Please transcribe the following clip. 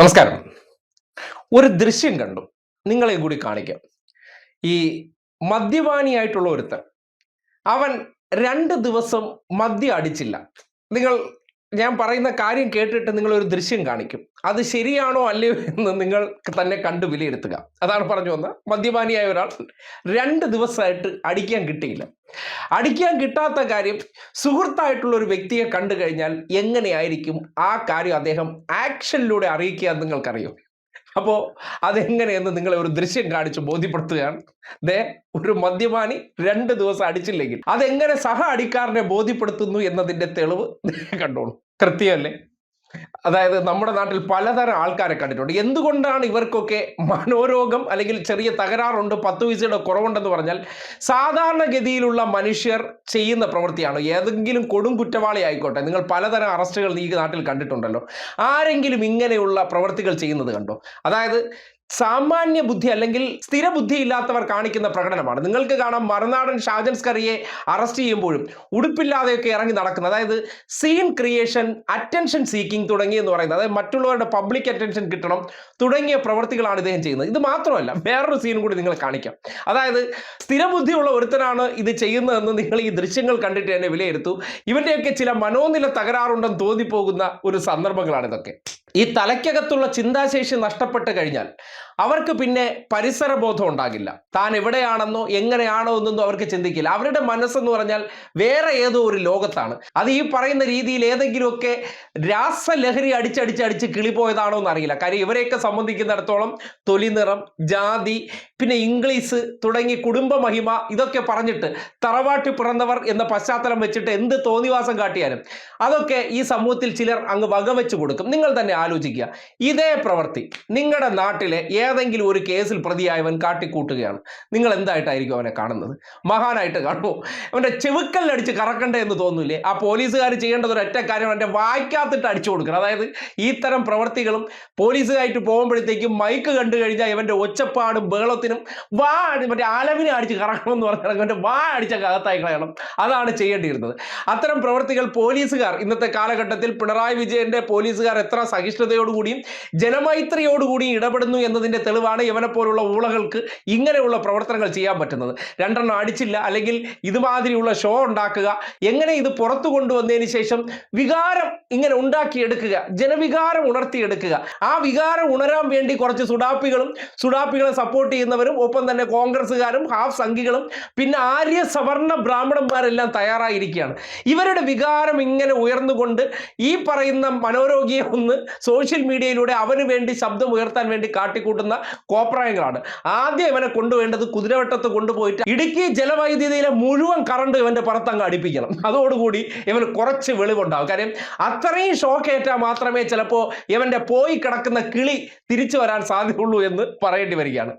നമസ്കാരം. ഒരു ദൃശ്യം കണ്ടു. നിങ്ങളെ കൂടി കാണിക്കാം. ഈ മദ്യപാനിയായിട്ടുള്ള ഒരുത്തൻ, അവൻ 2 ദിവസം മദ്യം അടിച്ചില്ല. നിങ്ങൾ ഞാൻ പറയുന്ന കാര്യം കേട്ടിട്ട് നിങ്ങളൊരു ദൃശ്യം കാണിക്കും. അത് ശരിയാണോ അല്ലയോ എന്ന് നിങ്ങൾക്ക് തന്നെ കണ്ടു വിലയിരുത്തുക. അതാണ് പറഞ്ഞു വന്നത്. മദ്യപാനിയായ ഒരാൾ 2 ദിവസമായിട്ട് അടിക്കാൻ കിട്ടിയില്ല. അടിക്കാൻ കിട്ടാത്ത കാര്യം സുഹൃത്തായിട്ടുള്ള ഒരു വ്യക്തിയെ കണ്ടു കഴിഞ്ഞാൽ എങ്ങനെയായിരിക്കും ആ കാര്യം അദ്ദേഹം ആക്ഷനിലൂടെ അറിയിക്കുക എന്ന് നിങ്ങൾക്കറിയോ? അപ്പോൾ അതെങ്ങനെയെന്ന് നിങ്ങളെ ഒരു ദൃശ്യം കാണിച്ച് ബോധ്യപ്പെടുത്തുകയാണ്. ഒരു മദ്യപാനി 2 ദിവസം അടിച്ചില്ലെങ്കിൽ അതെങ്ങനെ സഹ അടിക്കാരനെ ബോധ്യപ്പെടുത്തുന്നു എന്നതിന്റെ തെളിവ് കണ്ടോളൂ. കൃത്യമല്ലേ? അതായത് നമ്മുടെ നാട്ടിൽ പലതരം ആൾക്കാരെ കണ്ടിട്ടുണ്ട്. എന്തുകൊണ്ടാണ് ഇവർക്കൊക്കെ മനോരോഗം അല്ലെങ്കിൽ ചെറിയ തകരാറുണ്ട്, 10 പൈസയുടെ കുറവുണ്ടെന്ന് പറഞ്ഞാൽ സാധാരണഗതിയിലുള്ള മനുഷ്യർ ചെയ്യുന്ന പ്രവൃത്തിയാണ്. ഏതെങ്കിലും കൊടും കുറ്റവാളി ആയിക്കോട്ടെ, നിങ്ങൾ പലതരം അറസ്റ്റുകൾ ഈ നാട്ടിൽ കണ്ടിട്ടുണ്ടല്ലോ. ആരെങ്കിലും ഇങ്ങനെയുള്ള പ്രവൃത്തികൾ ചെയ്യുന്നത് കണ്ടോ? അതായത് സാമാന്യ ബുദ്ധി അല്ലെങ്കിൽ സ്ഥിര ബുദ്ധി ഇല്ലാത്തവർ കാണിക്കുന്ന പ്രകടനമാണ്. നിങ്ങൾക്ക് കാണാം, മറുനാടൻ ഷാജൻ സ്കറിയെ അറസ്റ്റ് ചെയ്യുമ്പോഴും ഉടുപ്പില്ലാതെയൊക്കെ ഇറങ്ങി നടക്കുന്നത്. അതായത് സീൻ ക്രിയേഷൻ, അറ്റൻഷൻ സീക്കിംഗ് തുടങ്ങിയെന്ന് പറയുന്നത്, അതായത് മറ്റുള്ളവരുടെ പബ്ലിക് അറ്റൻഷൻ കിട്ടണം തുടങ്ങിയ പ്രവൃത്തികളാണ് ഇദ്ദേഹം ചെയ്യുന്നത്. ഇത് മാത്രമല്ല, വേറൊരു സീൻ കൂടി നിങ്ങൾ കാണിക്കാം. അതായത് സ്ഥിരബുദ്ധിയുള്ള ഒരുത്തനാണ് ഇത് ചെയ്യുന്നതെന്ന് നിങ്ങൾ ഈ ദൃശ്യങ്ങൾ കണ്ടിട്ട് തന്നെ വിലയിരുത്തൂ. ഇവന്റെയൊക്കെ ചില മനോനില തകരാറുണ്ടെന്ന് തോന്നിപ്പോകുന്ന ഒരു സന്ദർഭങ്ങളാണ് ഇതൊക്കെ. ഈ തലയ്ക്കകത്തുള്ള ചിന്താശേഷി നഷ്ടപ്പെട്ട് കഴിഞ്ഞാൽ അവർക്ക് പിന്നെ പരിസരബോധം ഉണ്ടാകില്ല. താൻ എവിടെയാണെന്നോ എങ്ങനെയാണോ എന്നൊന്നും അവർക്ക് ചിന്തിക്കില്ല. അവരുടെ മനസ്സെന്ന് പറഞ്ഞാൽ വേറെ ഏതോ ഒരു ലോകത്താണ്. അത് ഈ പറയുന്ന രീതിയിൽ ഏതെങ്കിലുമൊക്കെ രാസലഹരി അടിച്ചടിച്ച് കിളിപോയതാണോ എന്നറിയില്ല. കാര്യം ഇവരെയൊക്കെ സംബന്ധിക്കുന്നിടത്തോളം തൊലിനിറം, ജാതി, പിന്നെ ഇംഗ്ലീഷ് തുടങ്ങി കുടുംബ മഹിമ ഇതൊക്കെ പറഞ്ഞിട്ട് തറവാട്ടി പിറന്നവർ എന്ന പശ്ചാത്തലം വെച്ചിട്ട് എന്ത് തോന്നിവാസം കാട്ടിയാലും അതൊക്കെ ഈ സമൂഹത്തിൽ ചിലർ അങ്ങ് വകവെച്ച് കൊടുക്കും. നിങ്ങൾ തന്നെ ആലോചിക്കുക. ഇതേ പ്രവൃത്തി നിങ്ങളുടെ നാട്ടിലെ ഏതെങ്കിലും ഒരു കേസിൽ പ്രതിയായവൻ കാട്ടിക്കൂട്ടുകയാണ്. നിങ്ങൾ എന്തായിട്ടായിരിക്കും അവനെ കാണുന്നത്? മഹാനായിട്ട് കാണുമോ? അവൻ്റെ ചെവുക്കലിനടിച്ച് കറക്കണ്ടേ എന്ന് തോന്നൂലേ? ആ പോലീസുകാർ ചെയ്യേണ്ടത് ഒരൊറ്റ കാര്യം, അവൻ്റെ വായിക്കാത്തിട്ട് അടിച്ചു കൊടുക്കണം. അതായത് ഈ തരം പ്രവൃത്തികളും പോലീസുകായിട്ട് പോകുമ്പോഴത്തേക്കും മൈക്ക് കണ്ടു കഴിഞ്ഞാൽ ഇവൻ്റെ ഒച്ചപ്പാടും ബഹളത്തിനും മറ്റേ ആലവിനെ അടിച്ച് കറക്കണം എന്ന് പറഞ്ഞാൽ അവൻ്റെ അടിച്ച കകത്തായി കളയണം. അതാണ് ചെയ്യേണ്ടിയിരുന്നത്. അത്തരം പ്രവൃത്തികൾ പോലീസുകാർ ഇന്നത്തെ കാലഘട്ടത്തിൽ പിണറായി വിജയന്റെ പോലീസുകാർ എത്ര സഹിഷ്ണുതയോടുകൂടിയും ജനമൈത്രിയോടുകൂടിയും ഇടപെടുന്നു എന്നതിന്റെ തെളിവാണ് ഇവനെ പോലുള്ള ഊളകൾക്ക് ഇങ്ങനെയുള്ള പ്രവർത്തനങ്ങൾ ചെയ്യാൻ പറ്റുന്നത്. 2 എണ്ണം അടിച്ചില്ല, അല്ലെങ്കിൽ ഇതുമാതിരിയുള്ള ഷോ ഉണ്ടാക്കുക, എങ്ങനെ ഇത് പുറത്തു കൊണ്ടുവന്നതിന് ശേഷം വികാരം ഇങ്ങനെ ഉണ്ടാക്കിയെടുക്കുക, ജനവികാരം ഉണർത്തിയെടുക്കുക. ആ വികാരം ഉണരാൻ വേണ്ടി കുറച്ച് സുഡാപ്പികളെ സപ്പോർട്ട് ചെയ്യുന്നവരും ഒപ്പം തന്നെ കോൺഗ്രസ്സുകാരും ഹാഫ് സംഘികളും പിന്നെ ആര്യ സവർണ ബ്രാഹ്മണന്മാരെല്ലാം തയ്യാറായിരിക്കുകയാണ്. ഇവരുടെ വികാരം ഇങ്ങനെ ഉയർന്നുകൊണ്ട് ഈ പറയുന്ന മനോരോഗിയെ ഒന്ന് സോഷ്യൽ മീഡിയയിലൂടെ അവന് വേണ്ടി ശബ്ദം ഉയർത്താൻ വേണ്ടി കാട്ടിക്കൂട്ടുന്ന കോപ്രായങ്ങളാണ്. ആദ്യം ഇവനെ കൊണ്ടുവേണ്ടത് കുതിരവട്ടത്ത് കൊണ്ടുപോയിട്ട് ഇടുക്കി ജലവൈദ്യുതിയിലെ മുഴുവൻ കറണ്ട് ഇവന്റെ പുറത്തങ്ങ് അടുപ്പിക്കണം. അതോടുകൂടി ഇവന് കുറച്ച് വെളിവുണ്ടാവും. കാര്യം അത്രയും ഷോക്ക് ഏറ്റാൽ മാത്രമേ ചിലപ്പോൾ ഇവന്റെ പോയി കിടക്കുന്ന കിളി തിരിച്ചു വരാൻ സാധ്യതയുള്ളൂ എന്ന് പറയേണ്ടി വരികയാണ്.